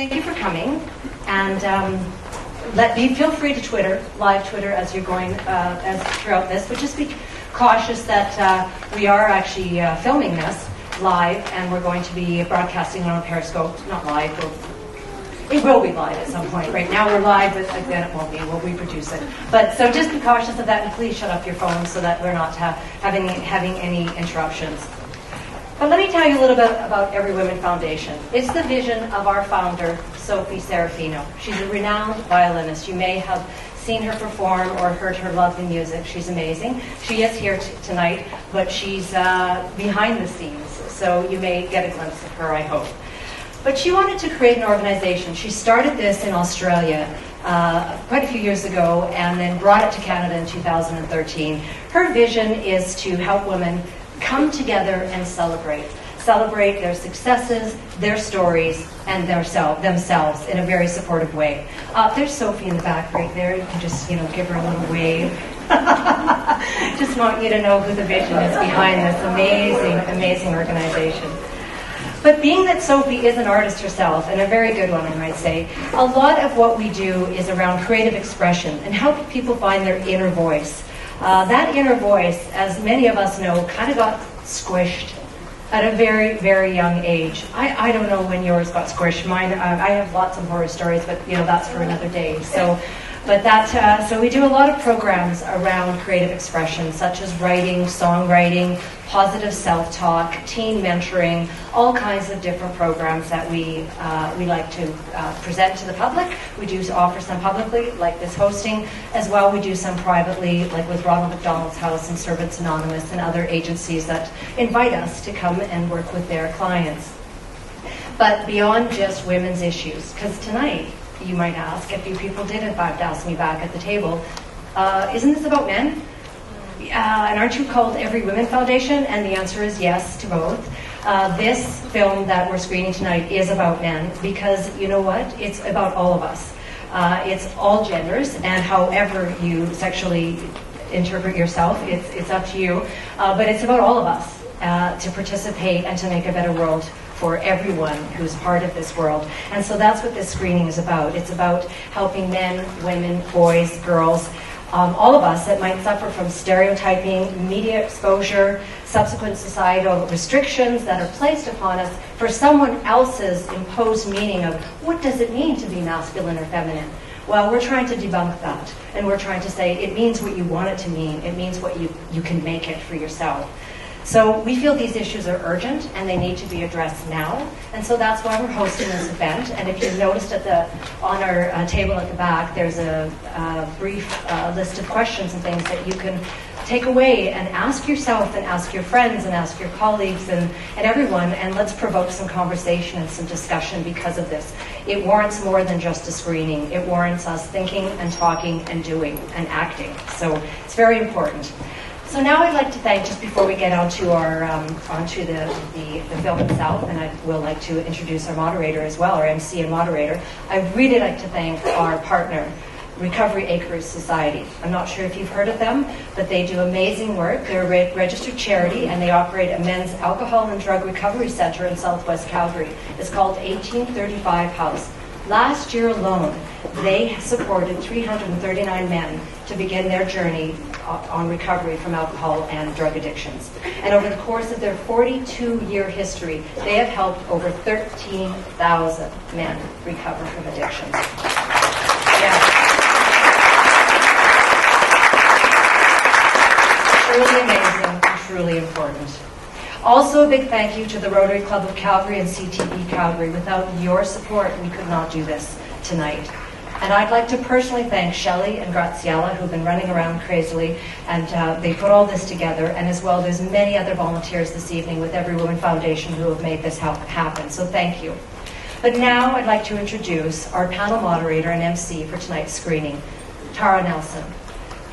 Thank you for coming, and feel free to live Twitter as you're going as throughout this, but just be cautious that we are actually filming this live, and we're going to be broadcasting on Periscope. Not live, it will be live at some point. Right now we're live, but then it won't be. We'll reproduce it. But so just be cautious of that, and please shut up your phones so that we're not having any interruptions. But let me tell you a little bit about Every Women Foundation. It's the vision of our founder, Sophie Serafino. She's a renowned violinist. You may have seen her perform or heard her lovely music. She's amazing. She is here tonight, but she's behind the scenes, so you may get a glimpse of her, I hope. But she wanted to create an organization. She started this in Australia quite a few years ago and then brought it to Canada in 2013. Her vision is to help women come together and celebrate their successes, their stories, and themselves in a very supportive way. There's Sophie in the back right there. You can just, give her a little wave. Just want you to know who the vision is behind this amazing organization. But being that Sophie is an artist herself, and a very good one, I might say, a lot of what we do is around creative expression and helping people find their inner voice. That inner voice, as many of us know, kind of got squished at a very, very young age. I don't know when yours got squished. Mine, I have lots of horror stories, but that's for another day. So we do a lot of programs around creative expression, such as writing, songwriting, positive self-talk, teen mentoring, all kinds of different programs that we like to present to the public. We do offer some publicly, like this hosting, as well. We do some privately, like with Ronald McDonald's House and Servants Anonymous and other agencies that invite us to come and work with their clients. But beyond just women's issues, because tonight, you might ask, a few people did in fact ask me back at the table, isn't this about men? And aren't you called Every Women Foundation? And the answer is yes to both. This film that we're screening tonight is about men because, you know what? It's about all of us. It's all genders, and however you sexually interpret yourself, it's up to you. But it's about all of us to participate and to make a better world for everyone who's part of this world. And so that's what this screening is about. It's about helping men, women, boys, girls, all of us that might suffer from stereotyping, media exposure, subsequent societal restrictions that are placed upon us for someone else's imposed meaning of what does it mean to be masculine or feminine. Well, we're trying to debunk that, and we're trying to say it means what you want it to mean. It means what you can make it for yourself. So we feel these issues are urgent and they need to be addressed now, and so that's why we're hosting this event. And if you've noticed on our table at the back, there's a brief list of questions and things that you can take away and ask yourself and ask your friends and ask your colleagues and everyone, and let's provoke some conversation and some discussion because of this. It warrants more than just a screening. It warrants us thinking and talking and doing and acting. So it's very important. So now I'd like to thank, just before we get onto the film itself, and I will like to introduce our moderator as well, our MC and moderator. I'd really like to thank our partner, Recovery Acres Society. I'm not sure if you've heard of them, but they do amazing work. They're a registered charity, and they operate a men's alcohol and drug recovery center in Southwest Calgary. It's called 1835 House. Last year alone, they supported 339 men to begin their journey on recovery from alcohol and drug addictions. And over the course of their 42-year history, they have helped over 13,000 men recover from addictions. Yeah. Truly amazing and truly important. Also, a big thank you to the Rotary Club of Calgary and CTB Calgary. Without your support, we could not do this tonight. And I'd like to personally thank Shelley and Graziella, who've been running around crazily, and they put all this together. And as well, there's many other volunteers this evening with Every Woman Foundation who have made this happen. So thank you. But now I'd like to introduce our panel moderator and MC for tonight's screening, Tara Nelson.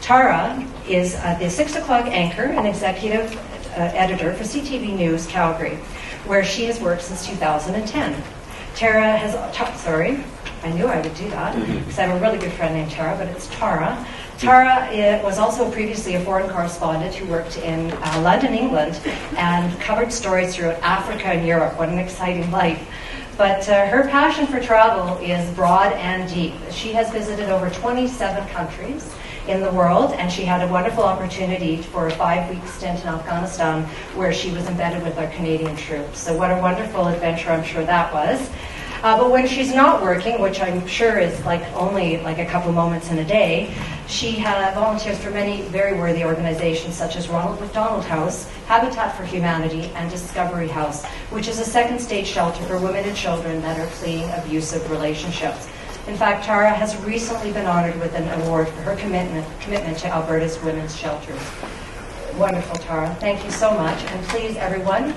Tara is the 6 o'clock anchor and executive editor for CTV News Calgary, where she has worked since 2010. Tara has, I knew I would do that, because I have a really good friend named Tara, but it's Tara. Tara was also previously a foreign correspondent who worked in London, England, and covered stories throughout Africa and Europe. What an exciting life. But her passion for travel is broad and deep. She has visited over 27 countries in the world, and she had a wonderful opportunity for a 5-week stint in Afghanistan where she was embedded with our Canadian troops. So what a wonderful adventure I'm sure that was. But when she's not working, which I'm sure is only a couple moments in a day, she volunteers for many very worthy organizations such as Ronald McDonald House, Habitat for Humanity, and Discovery House, which is a second stage shelter for women and children that are fleeing abusive relationships. In fact, Tara has recently been honored with an award for her commitment to Alberta's women's shelters. Wonderful, Tara. Thank you so much. And please, everyone,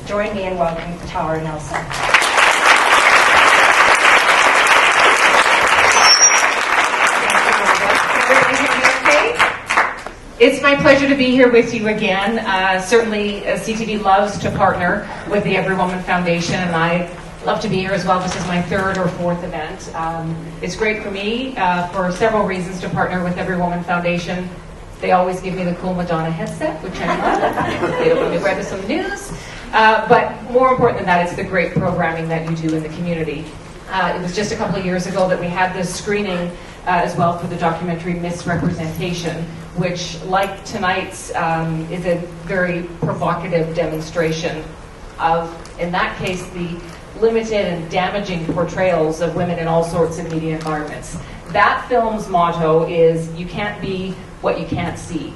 join me in welcoming Tara Nelson. It's my pleasure to be here with you again. Certainly, CTV loves to partner with the Every Woman Foundation, and I love to be here as well. This is my third or fourth event. It's great for me for several reasons to partner with Every Woman Foundation. They always give me the cool Madonna headset, which I love. They don't let me wear this on the news. But more important than that, it's the great programming that you do in the community. It was just a couple of years ago that we had this screening as well for the documentary Misrepresentation, which, like tonight's, is a very provocative demonstration of, in that case, the limited and damaging portrayals of women in all sorts of media environments. That film's motto is, "You can't be what you can't see."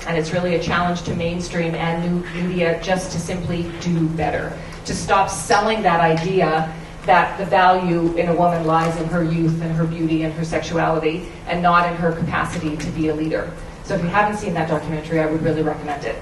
And it's really a challenge to mainstream and new media just to simply do better, to stop selling that idea that the value in a woman lies in her youth and her beauty and her sexuality and not in her capacity to be a leader. So if you haven't seen that documentary, I would really recommend it.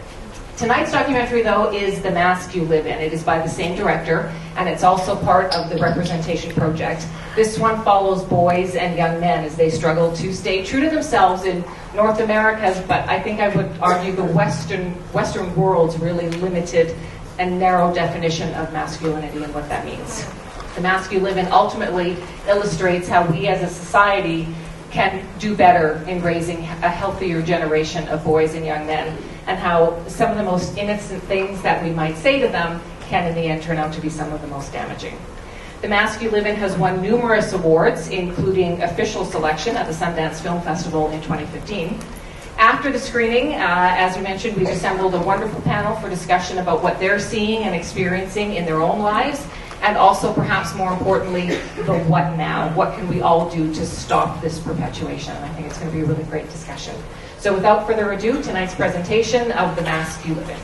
Tonight's documentary, though, is The Mask You Live In. It is by the same director, and it's also part of the Representation Project. This one follows boys and young men as they struggle to stay true to themselves in North America's, but I think I would argue the Western world's really limited and narrow definition of masculinity and what that means. The Mask You Live In ultimately illustrates how we as a society can do better in raising a healthier generation of boys and young men, and how some of the most innocent things that we might say to them can in the end turn out to be some of the most damaging. The Mask You Live In has won numerous awards, including official selection at the Sundance Film Festival in 2015. After the screening, as we mentioned, we've assembled a wonderful panel for discussion about what they're seeing and experiencing in their own lives, and also, perhaps more importantly, the what now. What can we all do to stop this perpetuation? And I think it's going to be a really great discussion. So without further ado, tonight's presentation of The Mask You Live In.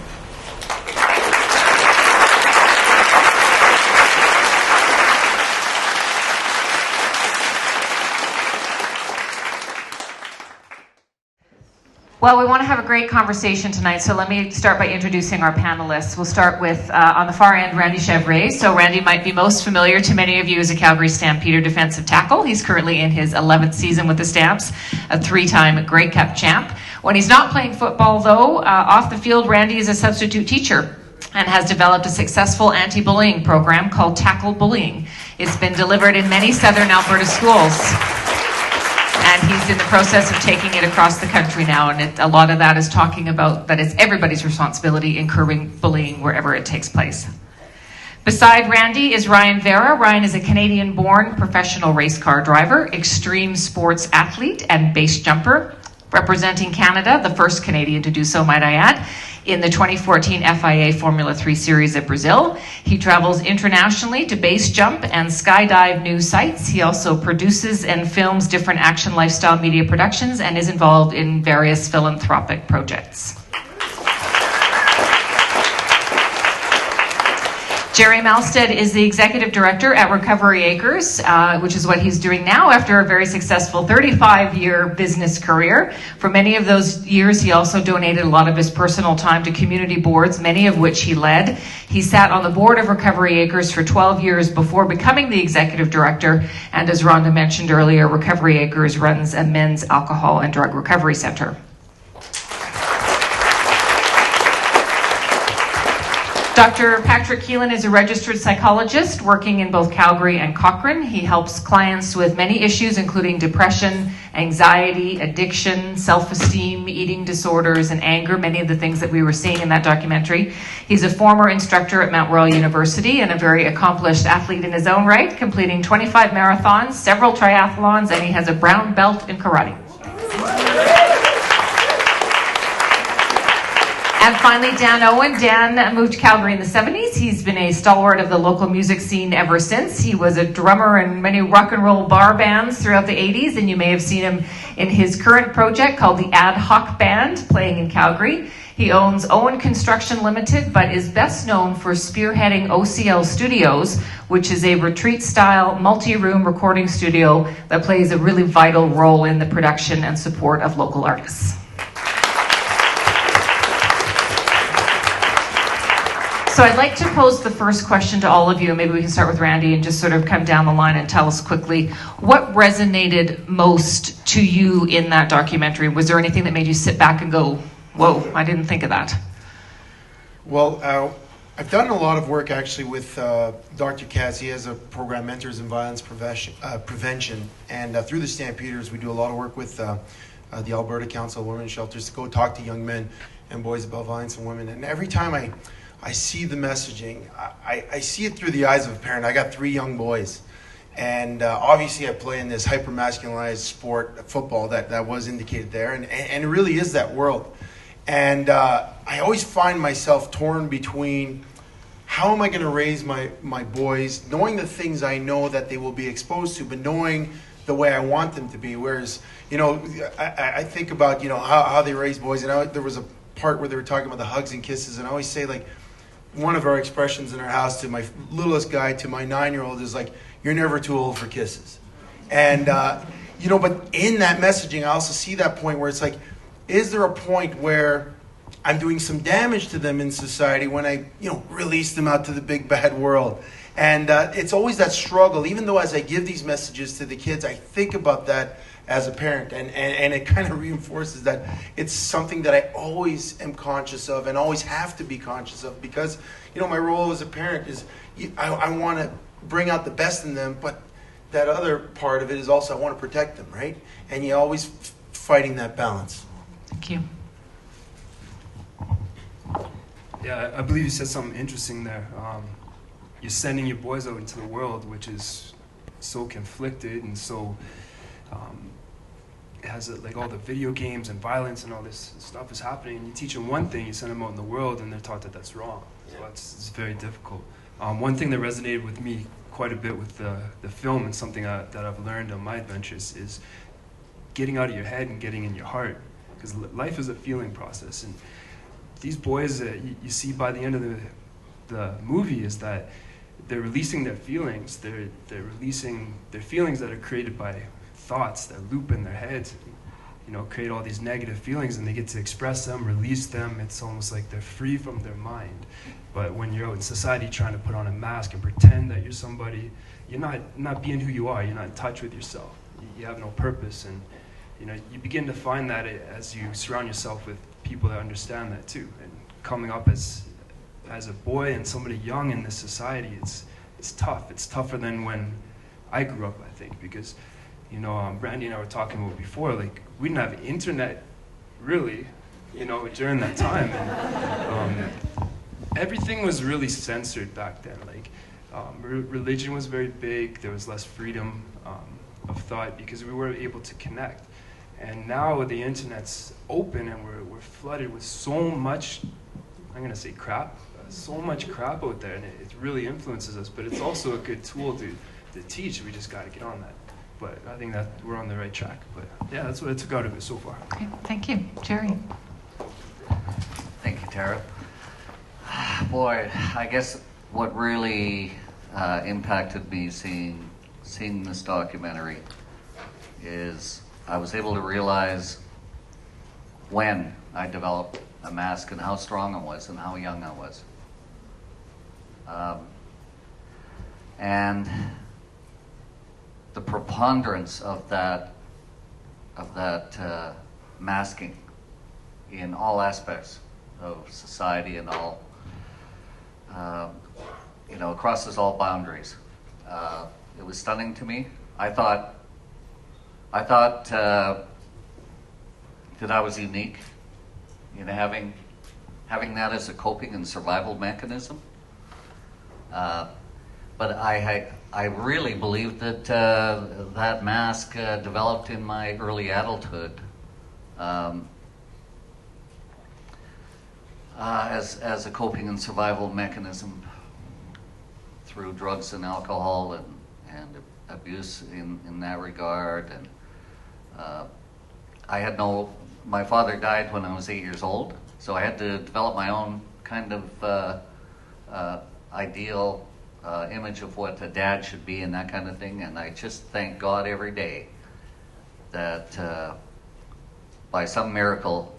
Well, we want to have a great conversation tonight, so let me start by introducing our panelists. We'll start with, on the far end, Randy Chevrier. So Randy might be most familiar to many of you as a Calgary Stampeder defensive tackle. He's currently in his 11th season with the Stamps, a 3-time Grey Cup champ. When he's not playing football, though, off the field, Randy is a substitute teacher and has developed a successful anti-bullying program called Tackle Bullying. It's been delivered in many southern Alberta schools. And he's in the process of taking it across the country now, and a lot of that is talking about that it's everybody's responsibility in curbing bullying wherever it takes place. Beside Randy is Ryan Vera. Ryan is a Canadian-born professional race car driver, extreme sports athlete, and base jumper, representing Canada, the first Canadian to do so, might I add, in the 2014 FIA Formula 3 Series at Brazil. He travels internationally to base jump and skydive new sites. He also produces and films different action lifestyle media productions and is involved in various philanthropic projects. Jerry Malstead is the executive director at Recovery Acres, which is what he's doing now after a very successful 35-year business career. For many of those years, he also donated a lot of his personal time to community boards, many of which he led. He sat on the board of Recovery Acres for 12 years before becoming the executive director. And as Rhonda mentioned earlier, Recovery Acres runs a men's alcohol and drug recovery center. Dr. Patrick Keelan is a registered psychologist working in both Calgary and Cochrane. He helps clients with many issues, including depression, anxiety, addiction, self-esteem, eating disorders, and anger, many of the things that we were seeing in that documentary. He's a former instructor at Mount Royal University and a very accomplished athlete in his own right, completing 25 marathons, several triathlons, and he has a brown belt in karate. And finally, Dan Owen. Dan moved to Calgary in the 70s. He's been a stalwart of the local music scene ever since. He was a drummer in many rock and roll bar bands throughout the 80s, and you may have seen him in his current project called the Ad Hoc Band, playing in Calgary. He owns Owen Construction Limited, but is best known for spearheading OCL Studios, which is a retreat-style, multi-room recording studio that plays a really vital role in the production and support of local artists. So I'd like to pose the first question to all of you. Maybe we can start with Randy and just sort of come down the line and tell us quickly what resonated most to you in that documentary. Was there anything that made you sit back and go, whoa, I didn't think of that? Well, I've done a lot of work actually with Dr. Katz. He has a program, Mentors in Violence Prevention. And through the Stampeders, we do a lot of work with the Alberta Council of Women's Shelters to go talk to young men and boys about violence and women. And every time I see the messaging, I see it through the eyes of a parent. I got 3 young boys. And obviously I play in this hyper-masculinized sport, football, that was indicated there. And it really is that world. And I always find myself torn between how am I going to raise my boys, knowing the things I know that they will be exposed to, but knowing the way I want them to be. Whereas, I think about, how they raise boys. And there was a part where they were talking about the hugs and kisses. And I always say, like, one of our expressions in our house to my littlest guy, to my 9-year-old, is like, you're never too old for kisses. And, but in that messaging, I also see that point where it's like, is there a point where I'm doing some damage to them in society when I, release them out to the big bad world? And it's always that struggle. Even though as I give these messages to the kids, I think about that as a parent, and it kind of reinforces that it's something that I always am conscious of and always have to be conscious of, because my role as a parent is I want to bring out the best in them, but that other part of it is also I want to protect them, right? And you're always fighting that balance. Thank you. Yeah, I believe you said something interesting there. You're sending your boys out into the world, which is so conflicted and so it has like all the video games and violence and all this stuff is happening. And you teach them one thing, you send them out in the world, and they're taught that that's wrong. So it's very difficult. One thing that resonated with me quite a bit with the film, and something that I've learned on my adventures, is getting out of your head and getting in your heart. Because life is a feeling process. And these boys that you see by the end of the movie is that they're releasing their feelings. They're releasing their feelings that are created by thoughts that loop in their heads, create all these negative feelings, and they get to express them, release them. It's almost like they're free from their mind. But when you're out in society trying to put on a mask and pretend that you're somebody, you're not being who you are. You're not in touch with yourself. You have no purpose, and you begin to find that as you surround yourself with people that understand that too. And coming up as a boy and somebody young in this society, it's tough. It's tougher than when I grew up, I think, because Brandy and I were talking about before, like, we didn't have internet, really, during that time. And everything was really censored back then. Like, religion was very big. There was less freedom of thought because we weren't able to connect. And now the internet's open and we're flooded with so much, I'm going to say crap, so much crap out there, and it really influences us. But it's also a good tool to teach. We just got to get on that. But I think that we're on the right track. But yeah, that's what I took out of it so far. Okay, thank you. Jerry. Thank you, Tara. Boy, I guess what really impacted me seeing this documentary is I was able to realize when I developed a mask and how strong I was and how young I was. And the preponderance of that masking in all aspects of society and all crosses all boundaries. It was stunning to me. I thought that I was unique in having that as a coping and survival mechanism. But I really believe that that mask developed in my early adulthood as a coping and survival mechanism through drugs and alcohol and abuse in that regard. And my father died when I was 8 years old, so I had to develop my own kind of ideal image of what a dad should be and that kind of thing. And I just thank God every day that by some miracle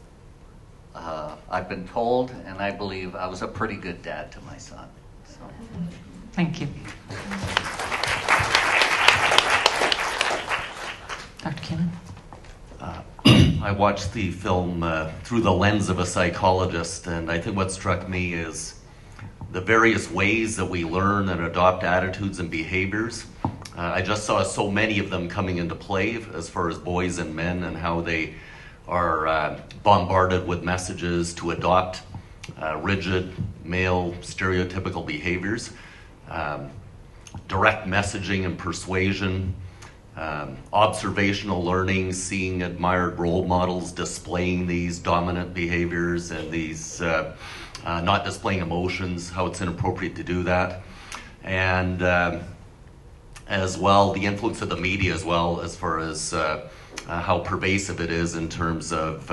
I've been told, and I believe I was a pretty good dad to my son. So. Thank you. Dr. Keelan? I watched the film through the lens of a psychologist, and I think what struck me is the various ways that we learn and adopt attitudes and behaviors. I just saw so many of them coming into play as far as boys and men, and how they are bombarded with messages to adopt rigid male stereotypical behaviors, direct messaging and persuasion, observational learning, seeing admired role models displaying these dominant behaviors and these not displaying emotions, how it's inappropriate to do that, and as well the influence of the media as well, as far as how pervasive it is in terms of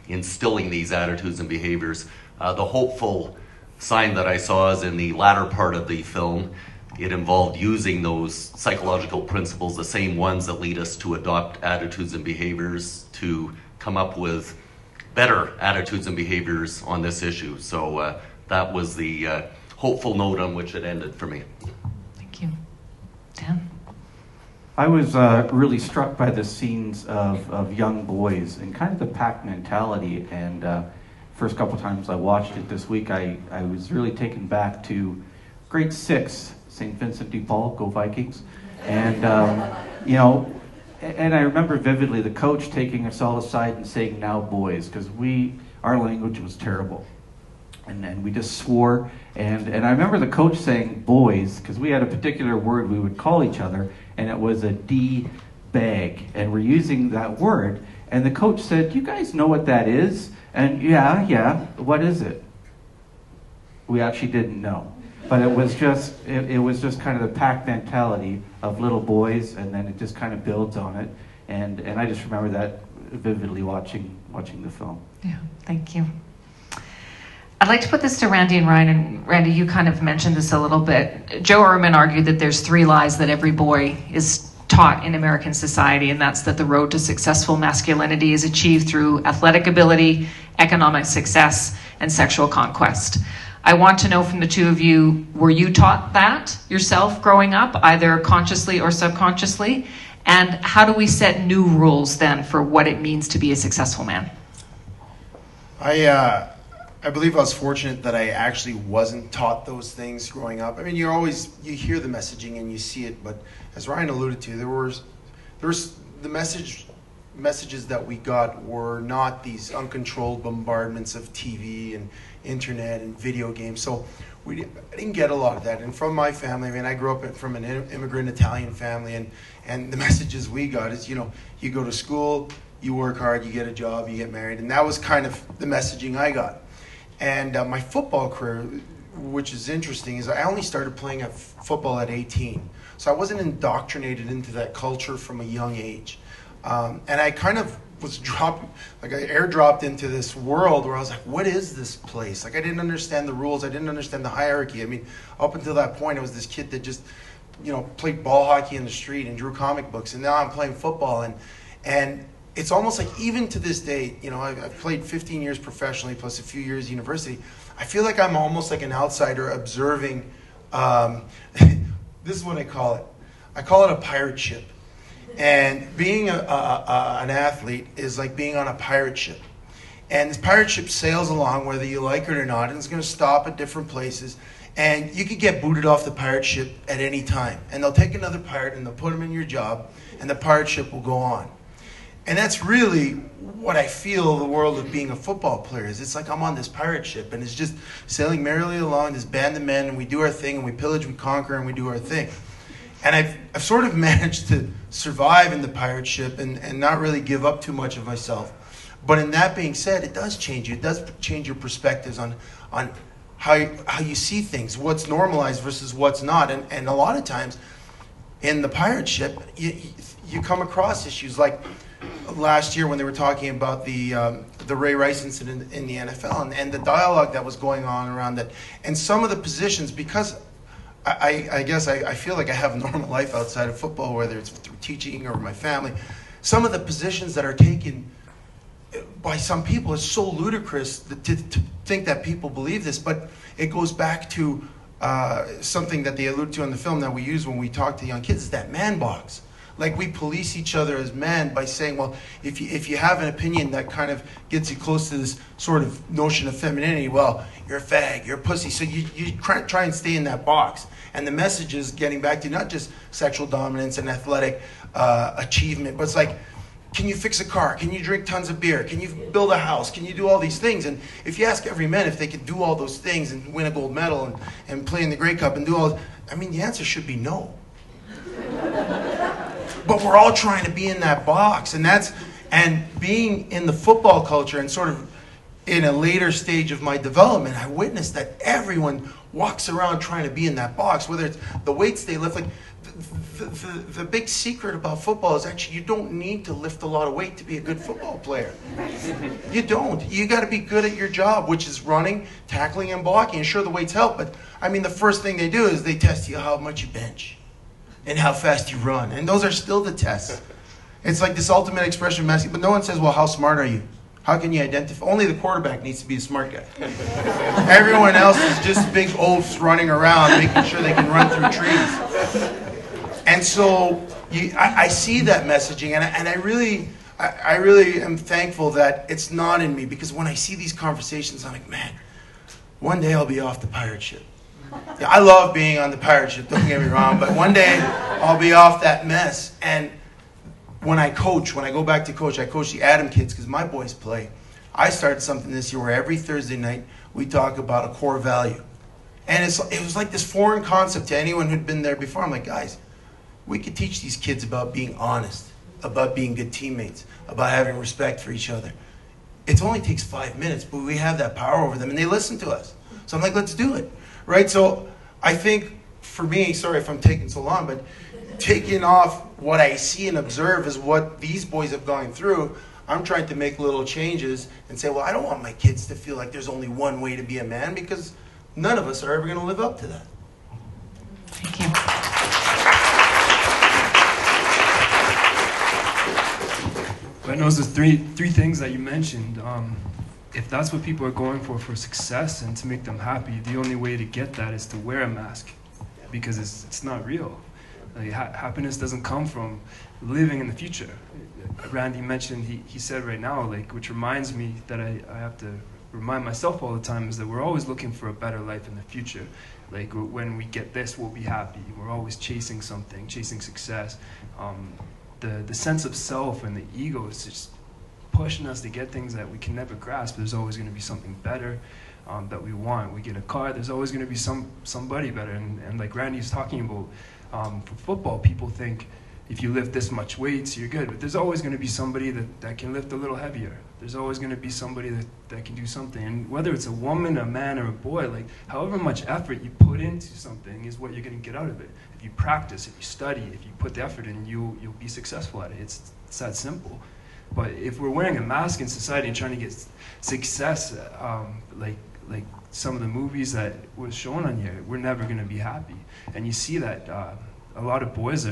instilling these attitudes and behaviors. The hopeful sign that I saw is in the latter part of the film. It involved using those psychological principles, the same ones that lead us to adopt attitudes and behaviors, to come up with better attitudes and behaviors on this issue. So that was the hopeful note on which it ended for me. Thank you. Dan? I was really struck by the scenes of young boys and kind of the pack mentality. And first couple times I watched it this week, I was really taken back to grade 6, St. Vincent de Paul, go Vikings. And, and I remember vividly the coach taking us all aside and saying, "Now boys," because our language was terrible. And then we just swore. And I remember the coach saying "boys," because we had a particular word we would call each other, and it was a D-bag. And we're using that word. And the coach said, "You guys know what that is?" And yeah, what is it? We actually didn't know. But it was just kind of the pack mentality of little boys, and then it just kind of builds on it. And I just remember that vividly watching the film. Yeah, thank you. I'd like to put this to Randy and Ryan. And Randy, you kind of mentioned this a little bit. Joe Ehrman argued that there's 3 lies that every boy is taught in American society, and that's that the road to successful masculinity is achieved through athletic ability, economic success, and sexual conquest. I want to know from the two of you, were you taught that yourself growing up, either consciously or subconsciously? And how do we set new rules then for what it means to be a successful man? I believe I was fortunate that I actually wasn't taught those things growing up. I mean, you hear the messaging and you see it, but as Ryan alluded to, there was the messages that we got were not these uncontrolled bombardments of TV and internet and video games. So I didn't get a lot of that. And from my family, I mean, I grew up from an immigrant Italian family, and the messages we got is, you go to school, you work hard, you get a job, you get married. And that was kind of the messaging I got. And my football career, which is interesting, is I only started playing football at 18. So I wasn't indoctrinated into that culture from a young age. And I kind of was I airdropped into this world where I was like, what is this place? Like, I didn't understand the rules. I didn't understand the hierarchy. I mean, up until that point, I was this kid that just, played ball hockey in the street and drew comic books. And now I'm playing football. And it's almost like, even to this day, I've played 15 years professionally plus a few years university. I feel like I'm almost like an outsider observing. This is what I call it. I call it a pirate ship. And being an athlete is like being on a pirate ship. And this pirate ship sails along whether you like it or not, and it's going to stop at different places. And you could get booted off the pirate ship at any time. And they'll take another pirate and they'll put him in your job, and the pirate ship will go on. And that's really what I feel the world of being a football player is. It's like I'm on this pirate ship, and it's just sailing merrily along, this band of men, and we do our thing, and we pillage, we conquer, and we do our thing. And I've sort of managed to survive in the pirate ship and not really give up too much of myself. But in that being said, it does change you. It does change your perspectives on how you see things, what's normalized versus what's not. And a lot of times in the pirate ship, you come across issues like last year when they were talking about the Ray Rice incident in the NFL and the dialogue that was going on around that. And some of the positions, because I guess I feel like I have a normal life outside of football, whether it's through teaching or my family, some of the positions that are taken by some people is so ludicrous to think that people believe this, but it goes back to something that they allude to in the film that we use when we talk to young kids, is that man box. Like we police each other as men by saying, well, if you have an opinion that kind of gets you close to this sort of notion of femininity, well, you're a fag, you're a pussy. So you try and stay in that box. And the message is getting back to not just sexual dominance and athletic achievement, but it's like, can you fix a car? Can you drink tons of beer? Can you build a house? Can you do all these things? And if you ask every man if they could do all those things and win a gold medal and play in the Grey Cup and do all, the answer should be no. But we're all trying to be in that box, and being in the football culture and sort of in a later stage of my development, I witnessed that everyone walks around trying to be in that box, whether it's the weights they lift. Like the big secret about football is actually you don't need to lift a lot of weight to be a good football player. You don't. You got to be good at your job, which is running, tackling, and blocking. And sure, the weights help, but the first thing they do is they test you how much you bench and how fast you run. And those are still the tests. It's like this ultimate expression of masculinity, but no one says, well, how smart are you? How can you identify? Only the quarterback needs to be a smart guy. Everyone else is just big oafs running around, making sure they can run through trees. And so I see that messaging, and I really am thankful that it's not in me, because when I see these conversations, I'm like, man, one day I'll be off the pirate ship. Yeah, I love being on the pirate ship, don't get me wrong, but one day I'll be off that mess. And when I go back to coach, I coach the Adam kids because my boys play. I started something this year where every Thursday night we talk about a core value. And it was like this foreign concept to anyone who'd been there before. I'm like, guys, we could teach these kids about being honest, about being good teammates, about having respect for each other. It only takes 5 minutes, but we have that power over them, and they listen to us. So I'm like, let's do it. Right? So I think for me, sorry if I'm taking so long, but taking off what I see and observe is what these boys have gone through. I'm trying to make little changes and say, well, I don't want my kids to feel like there's only one way to be a man, because none of us are ever going to live up to that. Thank you. I know the three things that you mentioned. If that's what people are going for success and to make them happy, the only way to get that is to wear a mask, because it's not real. Like, happiness doesn't come from living in the future. Randy mentioned, he said right now, like, which reminds me that I have to remind myself all the time, is that we're always looking for a better life in the future. Like, when we get this, we'll be happy. We're always chasing something, chasing success. The sense of self and the ego is just pushing us to get things that we can never grasp. There's always going to be something better that we want. We get a car, there's always going to be somebody better. And like Randy's talking about, for football, people think if you lift this much weights, you're good. But there's always going to be somebody that can lift a little heavier. There's always going to be somebody that can do something. And whether it's a woman, a man, or a boy, like however much effort you put into something is what you're going to get out of it. If you practice, if you study, if you put the effort in, you'll be successful at it. It's that simple. But if we're wearing a mask in society and trying to get success, like some of the movies that was shown on here, we're never going to be happy. And you see that a lot of boys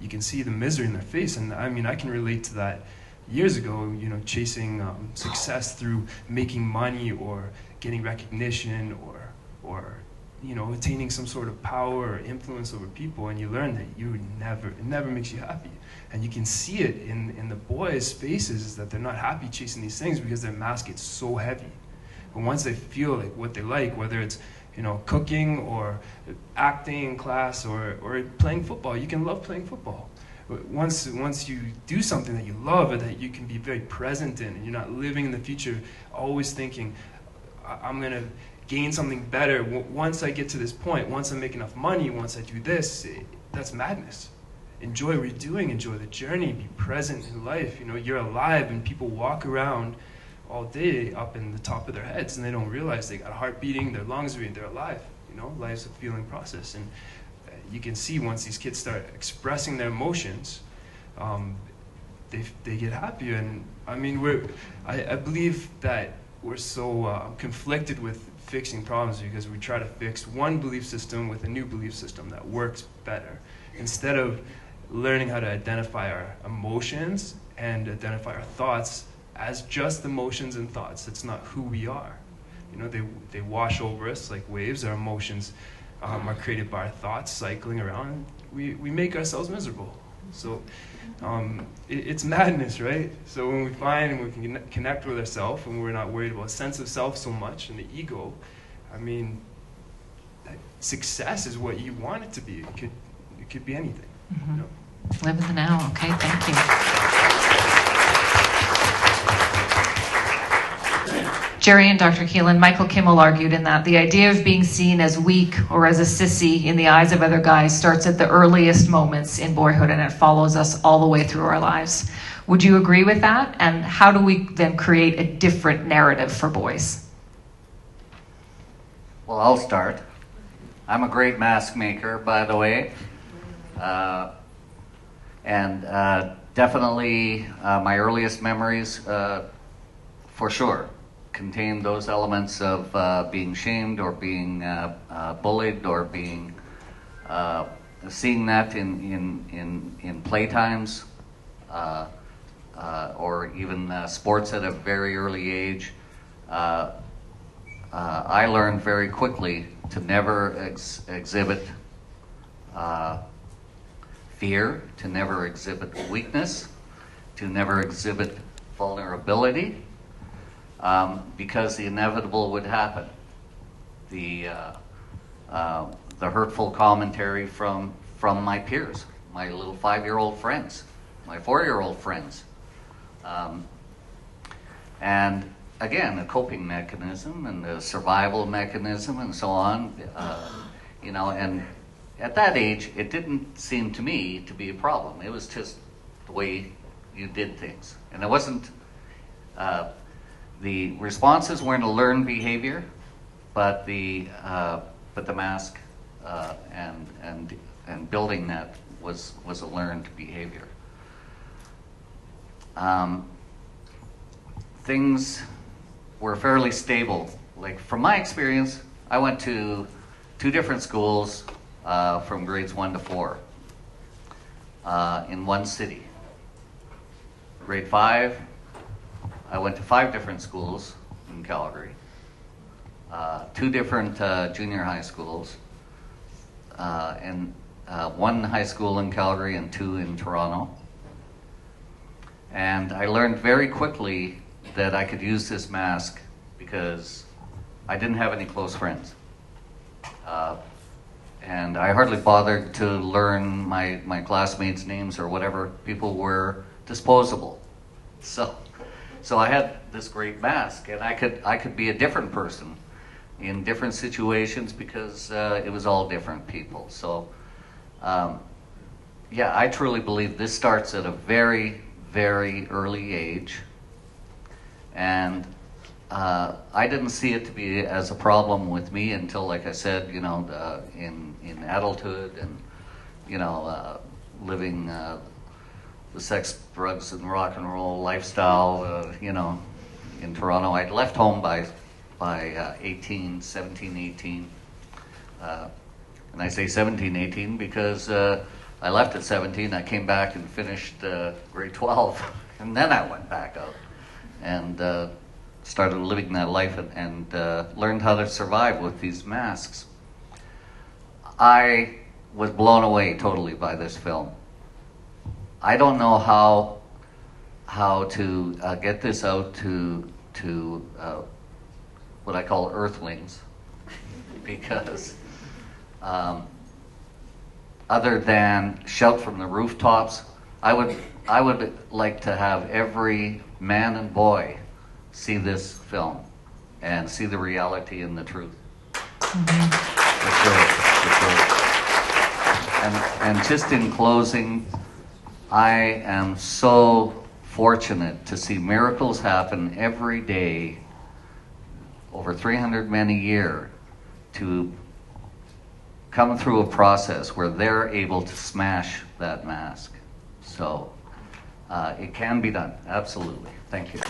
you can see the misery in their face. And I can relate to that years ago, chasing success through making money or getting recognition or attaining some sort of power or influence over people, and you learn that it never makes you happy. And you can see it in the boys' faces, is that they're not happy chasing these things because their mask gets so heavy. But once they feel like what they like, whether it's cooking or acting in class or playing football. You can love playing football. Once you do something that you love and that you can be very present in, and you're not living in the future, always thinking, I'm going to gain something better once I get to this point, once I make enough money, once I do this, that's madness. Enjoy what you're doing, enjoy the journey, be present in life. You're alive, and people walk around all day up in the top of their heads, and they don't realize they got a heart beating, their lungs beating, they're alive. Life's a feeling process, and you can see once these kids start expressing their emotions, they get happier. And I mean, I believe that we're so conflicted with fixing problems because we try to fix one belief system with a new belief system that works better, instead of learning how to identify our emotions and identify our thoughts as just emotions and thoughts. It's not who we are. They wash over us like waves. Our emotions are created by our thoughts cycling around. We make ourselves miserable. So it's madness, right? So when we find and we can connect with ourselves, and we're not worried about a sense of self so much and the ego, success is what you want it to be. It could be anything. Live in the now. Okay, thank you. Jerry and Dr. Keelan, Michael Kimmel argued in that the idea of being seen as weak or as a sissy in the eyes of other guys starts at the earliest moments in boyhood, and it follows us all the way through our lives. Would you agree with that? And how do we then create a different narrative for boys? Well, I'll start. I'm a great mask maker, by the way. And definitely my earliest memories, for sure, contain those elements of being shamed or being bullied or being seeing that in playtimes or even sports at a very early age. I learned very quickly to never exhibit fear, to never exhibit weakness, to never exhibit vulnerability, because the inevitable would happen. The hurtful commentary from my peers, my little 5-year-old friends, my 4-year-old friends. And again, a coping mechanism and a survival mechanism and so on, and at that age, it didn't seem to me to be a problem. It was just the way you did things. And it wasn't, the responses weren't a learned behavior, but the mask and building that was a learned behavior. Things were fairly stable. Like from my experience, I went to 2 different schools from grades 1 to 4 in one city. Grade 5, I went to 5 different schools in Calgary, 2 different junior high schools, and 1 high school in Calgary and 2 in Toronto. And I learned very quickly that I could use this mask because I didn't have any close friends. And I hardly bothered to learn my classmates' names or whatever. People were disposable. So I had this great mask, and I could be a different person in different situations because it was all different people. So I truly believe this starts at a very, very early age. And I didn't see it to be as a problem with me until, like I said, in adulthood and, living the sex, drugs, and rock and roll lifestyle, in Toronto. I'd left home by 17, 18. And I say 17, 18 because I left at 17. I came back and finished grade 12. And then I went back out and started living that life and learned how to survive with these masks. I was blown away totally by this film. I don't know how to get this out to what I call earthlings, because other than shout from the rooftops, I would like to have every man and boy see this film and see the reality and the truth. For sure. And just in closing, I am so fortunate to see miracles happen every day, over 300 men a year, to come through a process where they're able to smash that mask. So it can be done, absolutely. Thank you.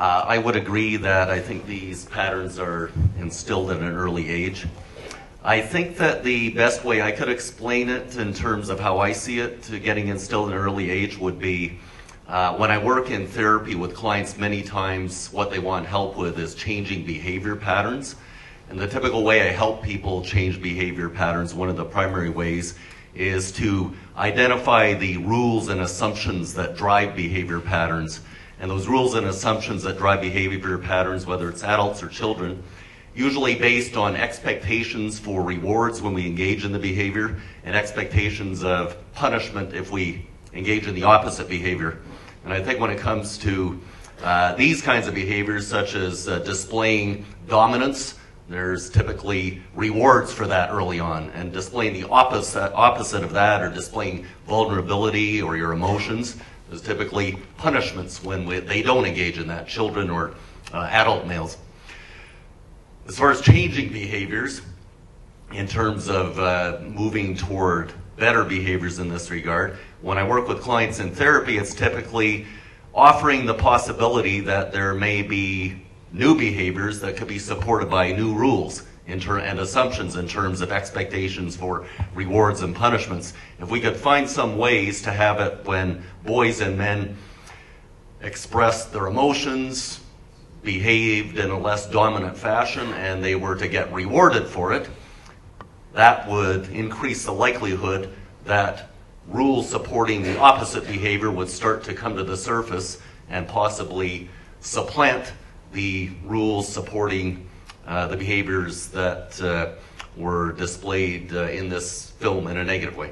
I would agree that I think these patterns are instilled at an early age. I think that the best way I could explain it in terms of how I see it to getting instilled at an early age would be when I work in therapy with clients, many times what they want help with is changing behavior patterns. And the typical way I help people change behavior patterns, one of the primary ways, is to identify the rules and assumptions that drive behavior patterns. And those rules and assumptions that drive behavior patterns, whether it's adults or children, usually based on expectations for rewards when we engage in the behavior and expectations of punishment if we engage in the opposite behavior. And I think when it comes to these kinds of behaviors, such as displaying dominance, there's typically rewards for that early on, and displaying the opposite of that, or displaying vulnerability or your emotions, there's typically punishments when they don't engage in that, children or adult males. As far as changing behaviors, in terms of moving toward better behaviors in this regard, when I work with clients in therapy, it's typically offering the possibility that there may be new behaviors that could be supported by new rules and assumptions in terms of expectations for rewards and punishments. If we could find some ways to have it when boys and men express their emotions, behaved in a less dominant fashion, and they were to get rewarded for it, that would increase the likelihood that rules supporting the opposite behavior would start to come to the surface and possibly supplant the rules supporting the behaviors that were displayed in this film in a negative way.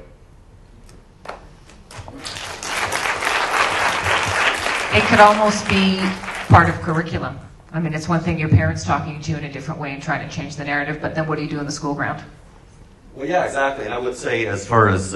It could almost be part of curriculum. I mean, it's one thing your parents talking to you in a different way and trying to change the narrative, but then what do you do in the school ground? Well, yeah, exactly. And I would say, as far as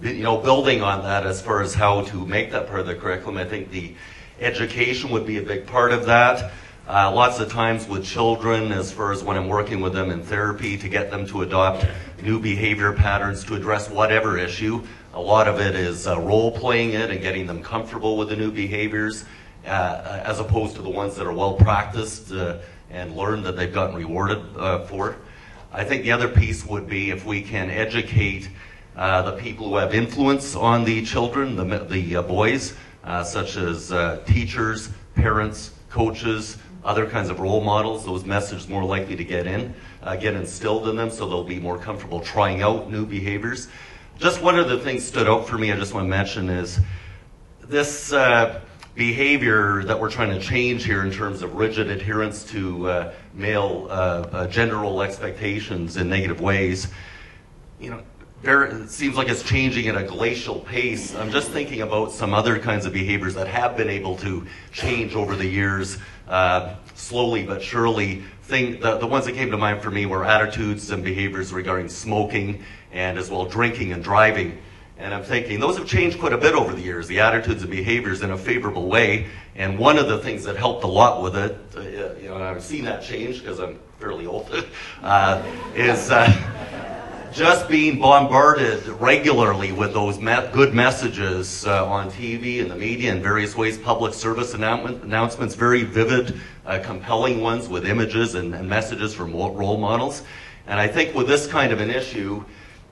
building on that, as far as how to make that part of the curriculum, I think the education would be a big part of that. Lots of times with children, as far as when I'm working with them in therapy, to get them to adopt new behavior patterns to address whatever issue. A lot of it is role-playing it and getting them comfortable with the new behaviors, as opposed to the ones that are well-practiced and learned that they've gotten rewarded for. I think the other piece would be if we can educate the people who have influence on the children, the boys, such as teachers, parents, coaches, other kinds of role models. Those messages more likely to get instilled in them, so they'll be more comfortable trying out new behaviors. Just one of the things stood out for me I just want to mention is this behavior that we're trying to change here in terms of rigid adherence to male gender role expectations in negative ways. It seems like it's changing at a glacial pace. I'm just thinking about some other kinds of behaviors that have been able to change over the years, slowly but surely. The ones that came to mind for me were attitudes and behaviors regarding smoking and as well drinking and driving. And I'm thinking those have changed quite a bit over the years, the attitudes and behaviors in a favorable way. And one of the things that helped a lot with it, and I've seen that change because I'm fairly old, is just being bombarded regularly with those good messages on TV and the media in various ways, public service announcements, very vivid, compelling ones with images and messages from role models. And I think with this kind of an issue,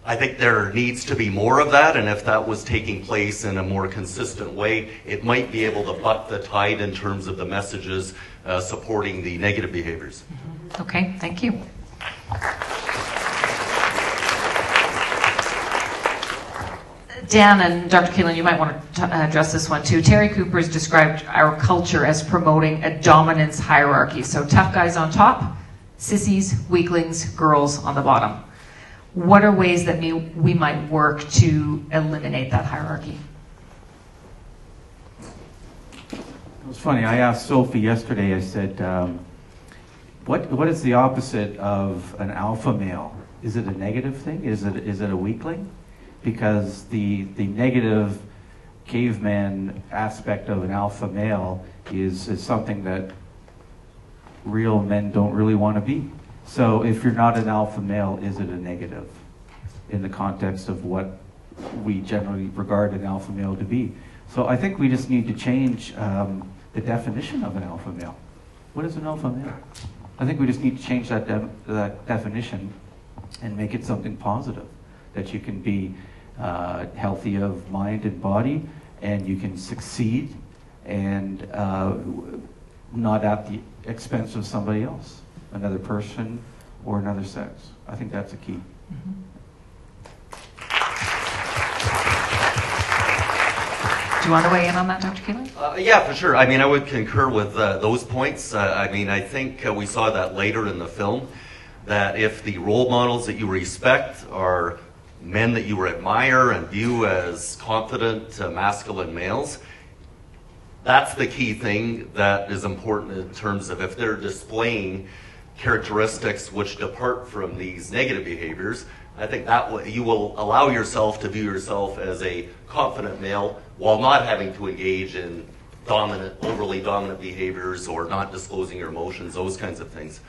I think there needs to be more of that, and if that was taking place in a more consistent way, it might be able to buck the tide in terms of the messages supporting the negative behaviors. Okay, thank you. Dan and Dr. Keelan, you might want to address this one too. Terry Cooper has described our culture as promoting a dominance hierarchy. So tough guys on top, sissies, weaklings, girls on the bottom. What are ways that we might work to eliminate that hierarchy? It was funny. I asked Sophie yesterday, I said, what is the opposite of an alpha male? Is it a negative thing? Is it a weakling? Because the negative caveman aspect of an alpha male is something that real men don't really want to be. So if you're not an alpha male, is it a negative in the context of what we generally regard an alpha male to be? So I think we just need to change the definition of an alpha male. What is an alpha male? I think we just need to change that definition and make it something positive, that you can be healthy of mind and body, and you can succeed, and not at the expense of somebody else, another person or another sex. I think that's a key. Mm-hmm. Do you want to weigh in on that, Dr. Keelan? Yeah, for sure. I mean, I would concur with those points. I mean, I think we saw that later in the film, that if the role models that you respect are men that you admire and view as confident, masculine males, that's the key thing that is important in terms of if they're displaying characteristics which depart from these negative behaviors. I think that you will allow yourself to view yourself as a confident male while not having to engage in overly dominant behaviors or not disclosing your emotions, those kinds of things.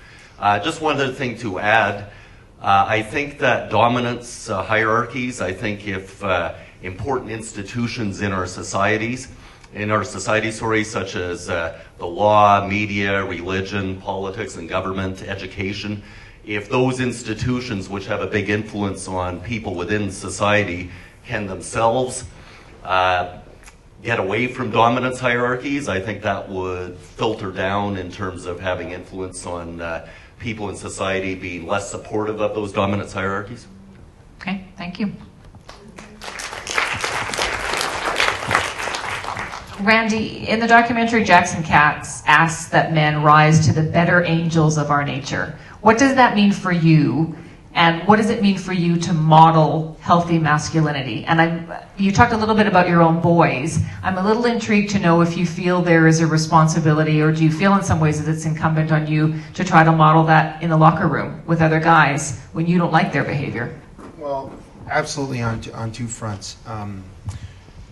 Just one other thing to add. I think that dominance hierarchies, I think if important institutions in our societies, such as the law, media, religion, politics, and government, education, if those institutions which have a big influence on people within society can themselves get away from dominance hierarchies, I think that would filter down in terms of having influence on people in society being less supportive of those dominance hierarchies. Okay, thank you. Randy, in the documentary, Jackson Katz asks that men rise to the better angels of our nature. What does that mean for you? And what does it mean for you to model healthy masculinity? And you talked a little bit about your own boys. I'm a little intrigued to know if you feel there is a responsibility, or do you feel in some ways that it's incumbent on you to try to model that in the locker room with other guys when you don't like their behavior? Well, absolutely on two fronts.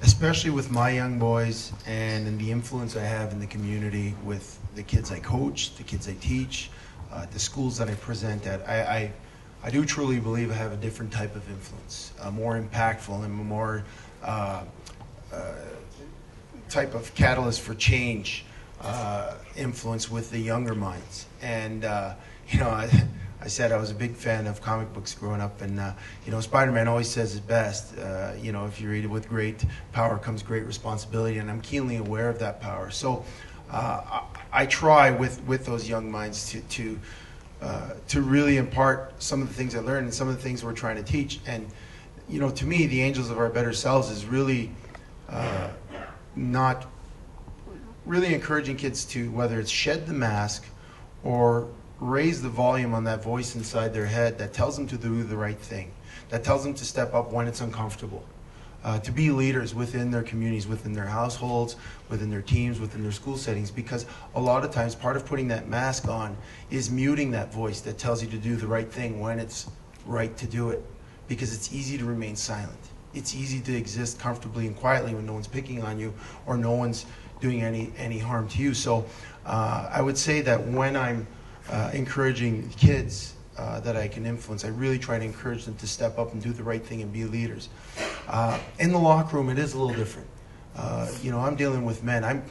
Especially with my young boys and in the influence I have in the community with the kids I coach, the kids I teach, the schools that I present at. I do truly believe I have a different type of influence, more impactful and more type of catalyst for change influence with the younger minds. And I said I was a big fan of comic books growing up, and Spider-Man always says it best. If you read it, with great power comes great responsibility, and I'm keenly aware of that power. So I try with those young minds to really impart some of the things I learned and some of the things we're trying to teach. And to me, the angels of our better selves is really not really encouraging kids to, whether it's shed the mask or raise the volume on that voice inside their head that tells them to do the right thing, that tells them to step up when it's uncomfortable, to be leaders within their communities, within their households, within their teams, within their school settings, because a lot of times part of putting that mask on is muting that voice that tells you to do the right thing when it's right to do it, because it's easy to remain silent. It's easy to exist comfortably and quietly when no one's picking on you or no one's doing any harm to you. So I would say that when I'm encouraging kids that I can influence, I really try to encourage them to step up and do the right thing and be leaders. In the locker room, it is a little different. I'm dealing with men.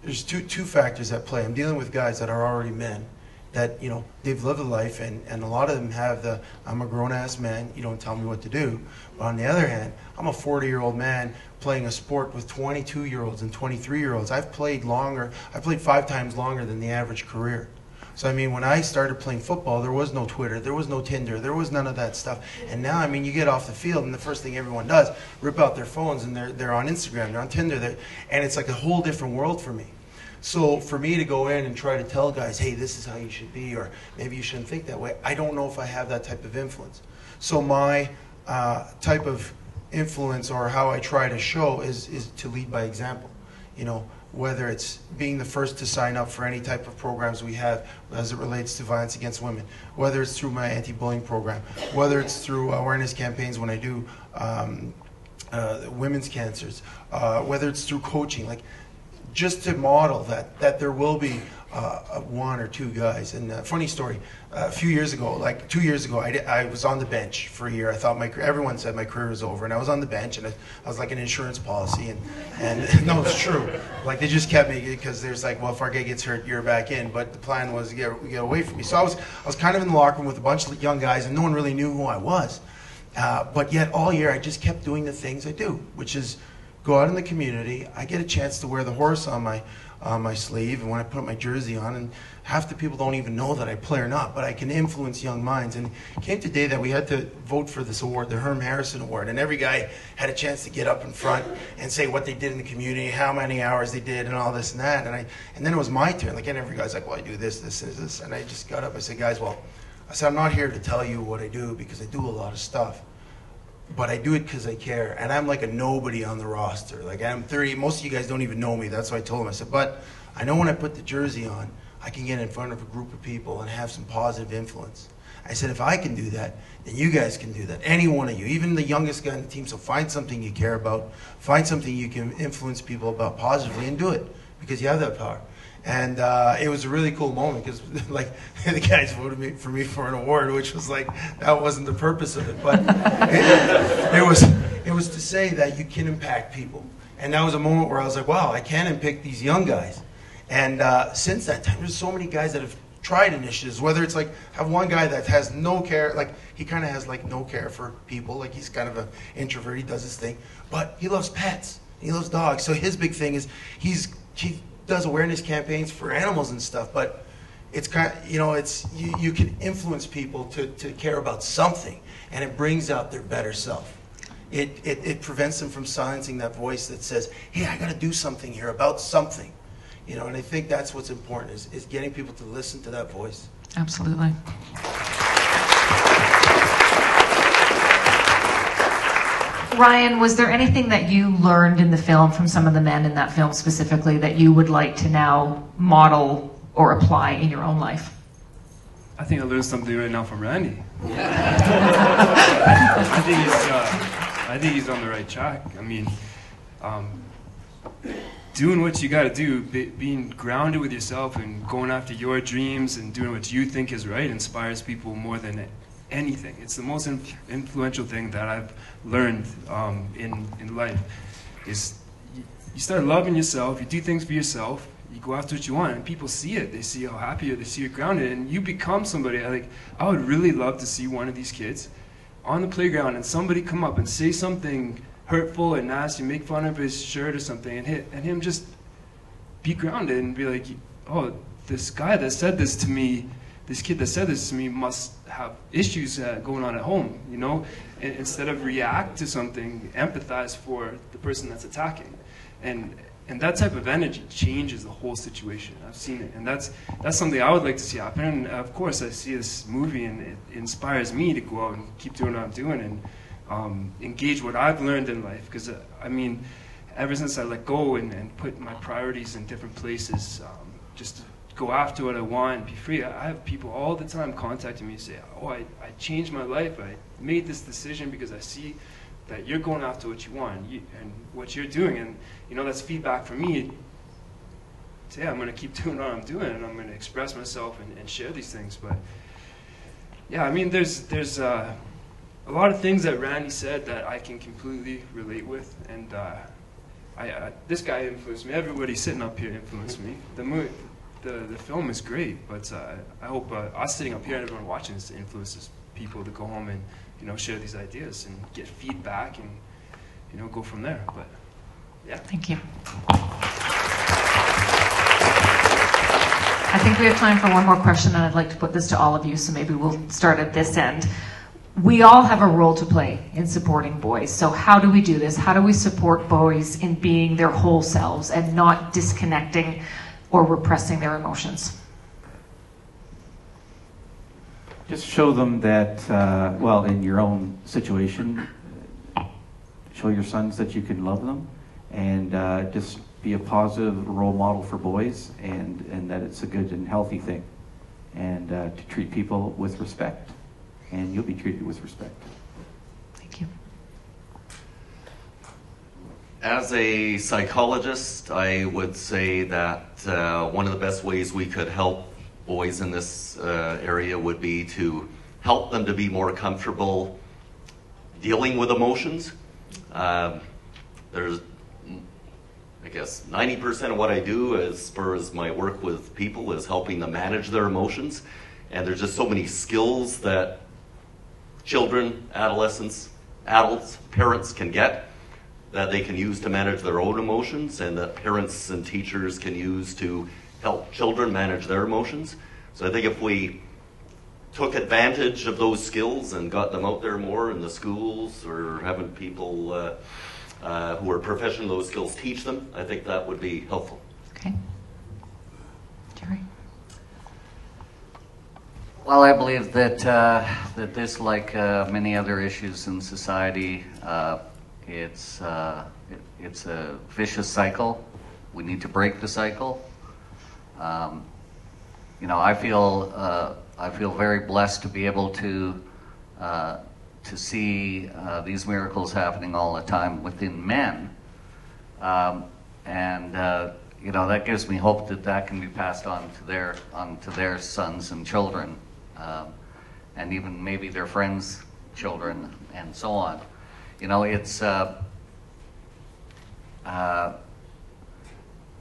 There's two factors at play. I'm dealing with guys that are already men, that they've lived a life, and a lot of them have I'm a grown-ass man, you don't tell me what to do. But on the other hand, I'm a 40-year-old man playing a sport with 22-year-olds and 23-year-olds. I've played 5 times longer than the average career. So I mean, when I started playing football, there was no Twitter, there was no Tinder, there was none of that stuff. And now, I mean, you get off the field, and the first thing everyone does, rip out their phones, and they're on Instagram, they're on Tinder, and it's like a whole different world for me. So for me to go in and try to tell guys, hey, this is how you should be, or maybe you shouldn't think that way, I don't know if I have that type of influence. So my type of influence, or how I try to show, is to lead by example. You know, whether it's being the first to sign up for any type of programs we have as it relates to violence against women, whether it's through my anti-bullying program, whether it's through awareness campaigns when I do women's cancers, whether it's through coaching, like just to model that there will be one or two guys. And funny story, a few years ago, like 2 years ago, I was on the bench for a year. I thought everyone said my career was over, and I was on the bench, and I was like an insurance policy, and no, it's true. Like, they just kept me because there's like, well, if our guy gets hurt, you're back in. But the plan was to get away from me. So I was kind of in the locker room with a bunch of young guys, and no one really knew who I was. But yet all year I just kept doing the things I do, which is go out in the community. I get a chance to wear the horse on my sleeve, and when I put my jersey on, and half the people don't even know that I play or not, but I can influence young minds. And it came today that we had to vote for this award, the Herm Harrison Award, and every guy had a chance to get up in front and say what they did in the community, how many hours they did, and all this and that. And then it was my turn. Like, and every guy's like, well, I do this, this, and this. And I just got up. I said, guys, well, I'm not here to tell you what I do, because I do a lot of stuff. But I do it because I care, and I'm like a nobody on the roster. Like, I'm 30, most of you guys don't even know me. That's why I told them. I said, but I know when I put the jersey on, I can get in front of a group of people and have some positive influence. I said, if I can do that, then you guys can do that. Any one of you, even the youngest guy on the team. So find something you care about, find something you can influence people about positively, and do it, because you have that power. And it was a really cool moment, because like the guys voted for me for an award, which was like, that wasn't the purpose of it, but it was to say that you can impact people. And that was a moment where I was like, wow, I can impact these young guys. And since that time, there's so many guys that have tried initiatives, whether it's like, have one guy that has no care, like he kind of has like no care for people, like he's kind of an introvert, he does his thing, but he loves pets, he loves dogs. So his big thing is he does awareness campaigns for animals and stuff, but it's kind of, you know, it's you can influence people to care about something, and it brings out their better self. It prevents them from silencing that voice that says, hey, I got to do something here about something, you know. And I think that's what's important, is getting people to listen to that voice. Absolutely. Ryan, was there anything that you learned in the film from some of the men in that film specifically that you would like to now model or apply in your own life? I think I learned something right now from Randy. I think he's on the right track. I mean, doing what you got to do, being grounded with yourself and going after your dreams and doing what you think is right inspires people more than anything. It's the most influential thing that I've learned in life. Is you start loving yourself, you do things for yourself, you go after what you want, and people see it. They see how happy you are, they see you're grounded, and you become somebody. I would really love to see one of these kids on the playground and somebody come up and say something hurtful and nasty, make fun of his shirt or something, and him just be grounded and be like, oh, this guy that said this to me, this kid that said this to me must have issues going on at home, you know? And instead of react to something, empathize for the person that's attacking. And that type of energy changes the whole situation. I've seen it, and that's something I would like to see happen. And of course, I see this movie, and it inspires me to go out and keep doing what I'm doing and engage what I've learned in life. Because I mean, ever since I let go and put my priorities in different places, just to go after what I want and be free, I have people all the time contacting me and say, oh, I changed my life. I made this decision because I see that you're going after what you want and what you're doing, and you know, that's feedback from me. So yeah, I'm going to keep doing what I'm doing, and I'm going to express myself and share these things. But yeah, I mean, there's a lot of things that Randy said that I can completely relate with, and this guy influenced me. Everybody sitting up here influenced me. The film is great, but I hope us sitting up here and everyone watching this influences people to go home and, you know, share these ideas and get feedback and, you know, go from there. But yeah. Thank you. I think we have time for one more question, and I'd like to put this to all of you, so maybe we'll start at this end. We all have a role to play in supporting boys. So how do we do this? How do we support boys in being their whole selves and not disconnecting or repressing their emotions? Just show them that, well, in your own situation, show your sons that you can love them, and just be a positive role model for boys, and that it's a good and healthy thing, and to treat people with respect, and you'll be treated with respect. Thank you. As a psychologist, I would say that one of the best ways we could help boys in this area would be to help them to be more comfortable dealing with emotions. There's, I guess, 90% of what I do as far as my work with people is helping them manage their emotions. And there's just so many skills that children, adolescents, adults, parents can get that they can use to manage their own emotions, and that parents and teachers can use to help children manage their emotions. So I think if we took advantage of those skills and got them out there more in the schools, or having people who are proficient in those skills teach them, I think that would be helpful. Okay. Jerry? Well, I believe that that this, like many other issues in society, it's a vicious cycle. We need to break the cycle. I feel very blessed to be able to see these miracles happening all the time within men, and that gives me hope that can be passed on to their sons and children, and even maybe their friends' children, and so on. It's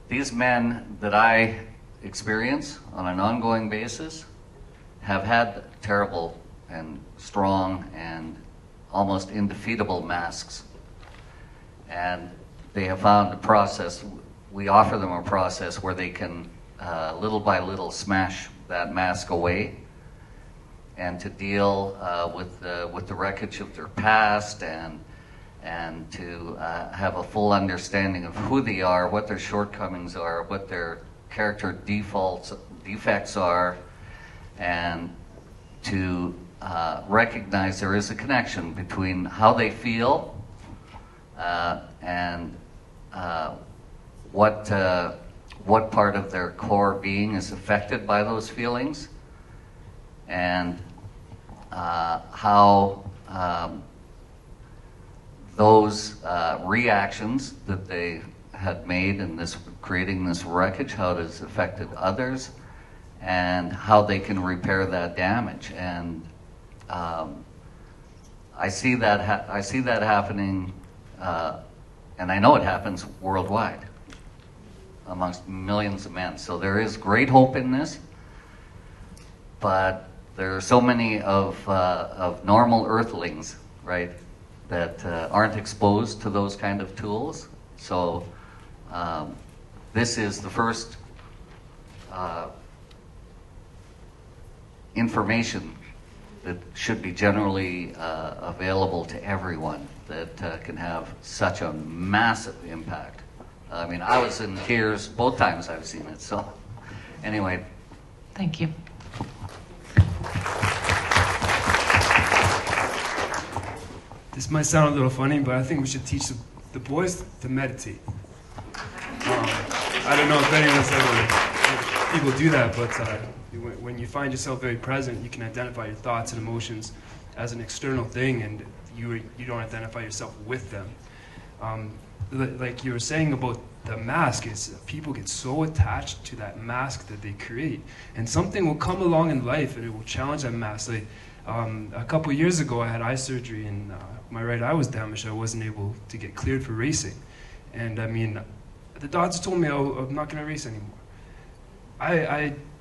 these men that I experience on an ongoing basis have had terrible and strong and almost indefeatable masks, and they have found a process. We offer them a process where they can little by little smash that mask away, and to deal with the wreckage of their past, and to have a full understanding of who they are, what their shortcomings are, what their character defects are, and to recognize there is a connection between how they feel and what part of their core being is affected by those feelings, and how those reactions that they had made in creating this wreckage, how it has affected others, and how they can repair that damage. And I see that happening, and I know it happens worldwide amongst millions of men. So there is great hope in this, but there are so many of normal earthlings, right, that aren't exposed to those kind of tools. So this is the first information that should be generally available to everyone, that can have such a massive impact. I mean, I was in tears both times I've seen it. So anyway. Thank you. This might sound a little funny, but I think we should teach the boys to meditate. I don't know if anyone's ever people do that, but when you find yourself very present, you can identify your thoughts and emotions as an external thing, and you don't identify yourself with them. Like you were saying about the mask, is people get so attached to that mask that they create, and something will come along in life and it will challenge that mask. Like a couple of years ago, I had eye surgery, and my right eye was damaged. I wasn't able to get cleared for racing, and I mean, the doctor told me I'm not going to race anymore.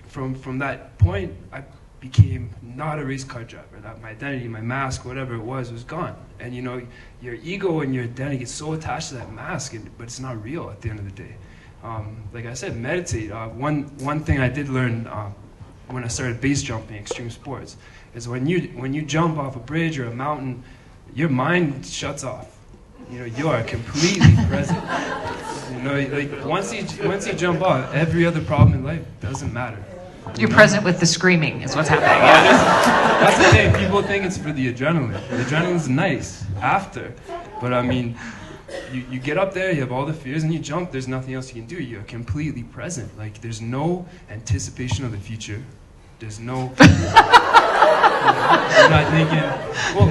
From that point, I became not a race car driver. That my identity, my mask, whatever it was gone. And you know, your ego and your identity get so attached to that mask, but it's not real at the end of the day. like I said, meditate. One thing I did learn when I started base jumping, extreme sports, is when you jump off a bridge or a mountain, your mind shuts off. You know, you are completely present. You know, like once you jump off, every other problem in life doesn't matter. You're present with the screaming is what's happening. That's the thing. People think it's for the adrenaline. The adrenaline's nice after, but I mean, you get up there, you have all the fears, and you jump. There's nothing else you can do. You're completely present. Like there's no anticipation of the future. There's no. You're not thinking. Well,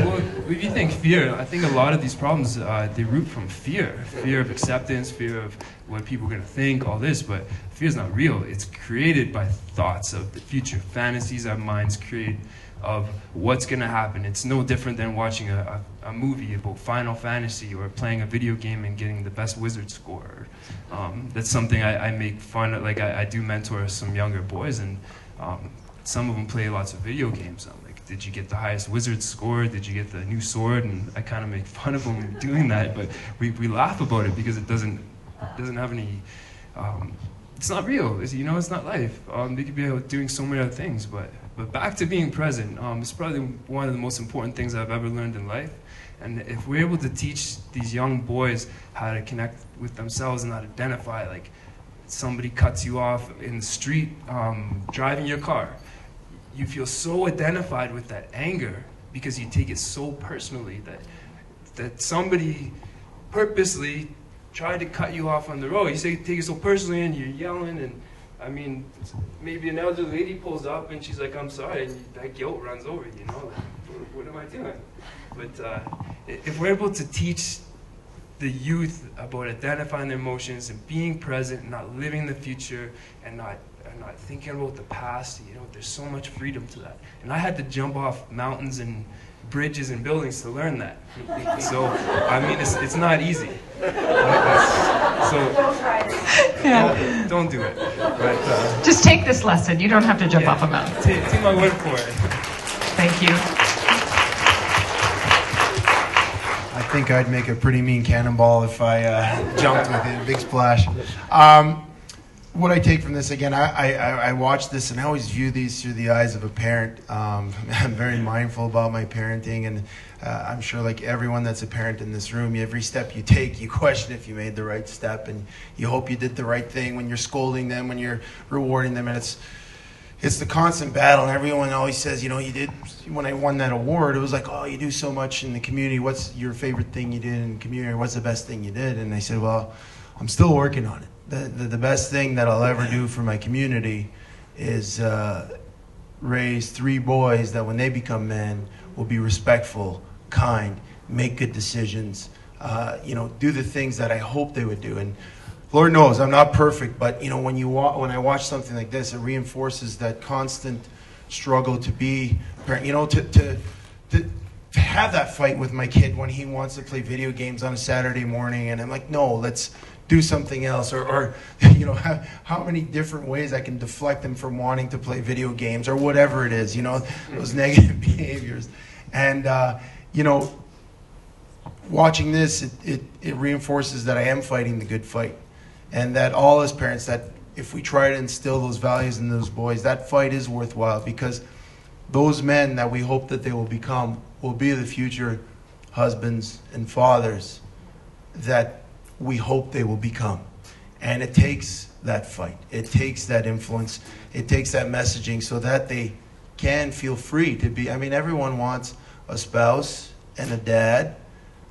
if you think fear, I think a lot of these problems they root from fear of acceptance, fear of what people are gonna think, all this. But fear is not real. It's created by thoughts of the future, fantasies our minds create of what's gonna happen. It's no different than watching a movie about Final Fantasy or playing a video game and getting the best wizard score. That's something I make fun of. Like I do mentor some younger boys, and some of them play lots of video games. I'm like, did you get the highest wizard score? Did you get the new sword? And I kind of make fun of them doing that, but we laugh about it because it doesn't have any. It's not real. It's not life. They could be out doing so many other things, but back to being present. It's probably one of the most important things I've ever learned in life. And if we're able to teach these young boys how to connect with themselves and how to identify, like somebody cuts you off in the street driving your car, you feel so identified with that anger because you take it so personally that somebody purposely tried to cut you off on the road. You take it so personally and you're yelling, and I mean, maybe an elderly lady pulls up and she's like, I'm sorry, and that guilt runs over you, like, what am I doing? But if we're able to teach the youth about identifying their emotions and being present and not living the future and not thinking about the past, there's so much freedom to that. And I had to jump off mountains and bridges and buildings to learn that. So, I mean, it's not easy. So, don't do it. But, Just take this lesson. You don't have to jump off a mountain. Take my word for it. Thank you. I think I'd make a pretty mean cannonball if I jumped with it, a big splash. What I take from this, again, I watch this and I always view these through the eyes of a parent. I'm very mindful about my parenting, and I'm sure like everyone that's a parent in this room, every step you take, you question if you made the right step, and you hope you did the right thing when you're scolding them, when you're rewarding them, and it's the constant battle. And everyone always says, you did, when I won that award, it was like, oh, you do so much in the community. What's your favorite thing you did in the community? What's the best thing you did? And I said, well, I'm still working on it. The best thing that I'll ever do for my community is raise 3 boys that when they become men will be respectful, kind, make good decisions, do the things that I hope they would do. And Lord knows I'm not perfect, but when I watch something like this, it reinforces that constant struggle to be, to have that fight with my kid when he wants to play video games on a Saturday morning, and I'm like, no, let's do something else, or how many different ways I can deflect them from wanting to play video games or whatever it is, those negative behaviors. And watching this, it reinforces that I am fighting the good fight, and that all as parents, that if we try to instill those values in those boys, that fight is worthwhile, because those men that we hope that they will become will be the future husbands and fathers that we hope they will become. And it takes that fight. It takes that influence. It takes that messaging so that they can feel free to be. I mean, everyone wants a spouse and a dad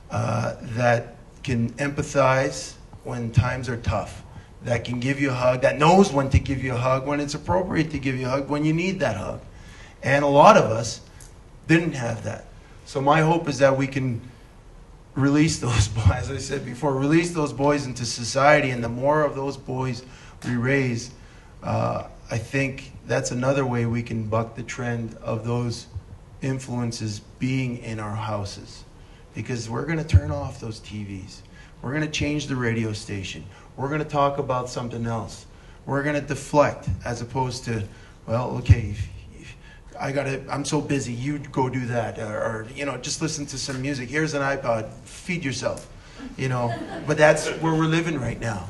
that can empathize when times are tough, that can give you a hug, that knows when to give you a hug, when it's appropriate to give you a hug, when you need that hug. And a lot of us didn't have that. So my hope is that we can release those boys, as I said before, release those boys into society, and the more of those boys we raise, I think that's another way we can buck the trend of those influences being in our houses. Because we're going to turn off those TVs. We're going to change the radio station. We're going to talk about something else. We're going to deflect, as opposed to, well, okay, I'm so busy, you go do that, or just listen to some music. Here's an iPod, feed yourself. you know. But that's where we're living right now.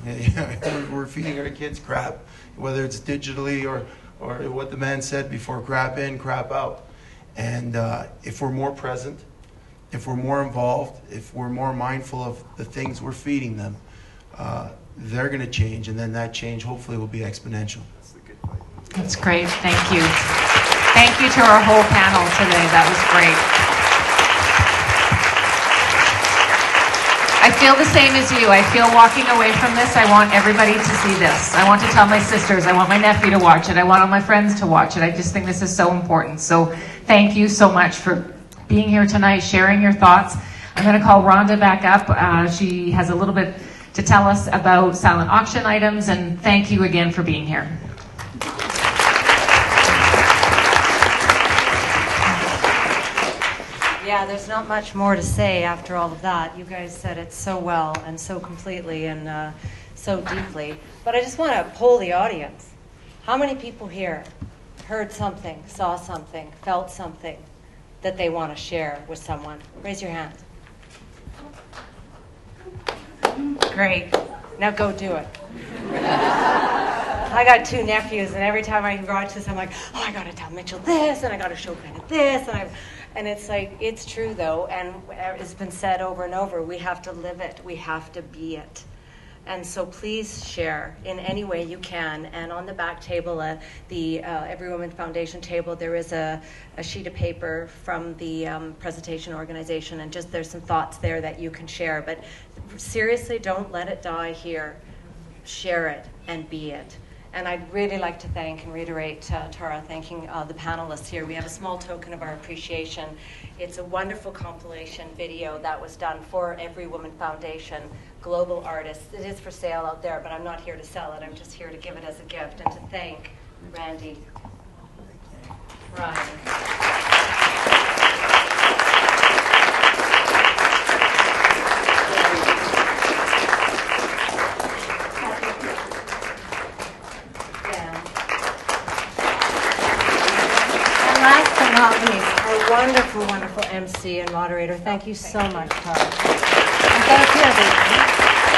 We're feeding our kids crap, whether it's digitally or what the man said before, crap in, crap out. And if we're more present, if we're more involved, if we're more mindful of the things we're feeding them, they're going to change, and then that change hopefully will be exponential. That's great. Thank you. Thank you to our whole panel today. That was great. I feel the same as you. I feel walking away from this, I want everybody to see this. I want to tell my sisters. I want my nephew to watch it. I want all my friends to watch it. I just think this is so important. So thank you so much for being here tonight, sharing your thoughts. I'm going to call Rhonda back up. She has a little bit to tell us about silent auction items, and thank you again for being here. Yeah, there's not much more to say after all of that. You guys said it so well and so completely and so deeply. But I just want to poll the audience. How many people here heard something, saw something, felt something that they want to share with someone? Raise your hand. Great. Now go do it. I got 2 nephews, and every time I watch this, I'm like, oh, I got to tell Mitchell this, and I got to show Bennett this, and it's like, it's true though, and it's been said over and over, we have to live it, we have to be it. And so please share in any way you can. And on the back table, the Every Woman Foundation table, there is a sheet of paper from the presentation organization, and just there's some thoughts there that you can share. But seriously, don't let it die here. Share it and be it. And I'd really like to thank and reiterate, Tara, thanking the panelists here. We have a small token of our appreciation. It's a wonderful compilation video that was done for Every Woman Foundation, global artists. It is for sale out there, but I'm not here to sell it. I'm just here to give it as a gift and to thank Randy, Ryan. Our wonderful, wonderful MC and moderator. Thank you so much, Tara. And thank you, everyone.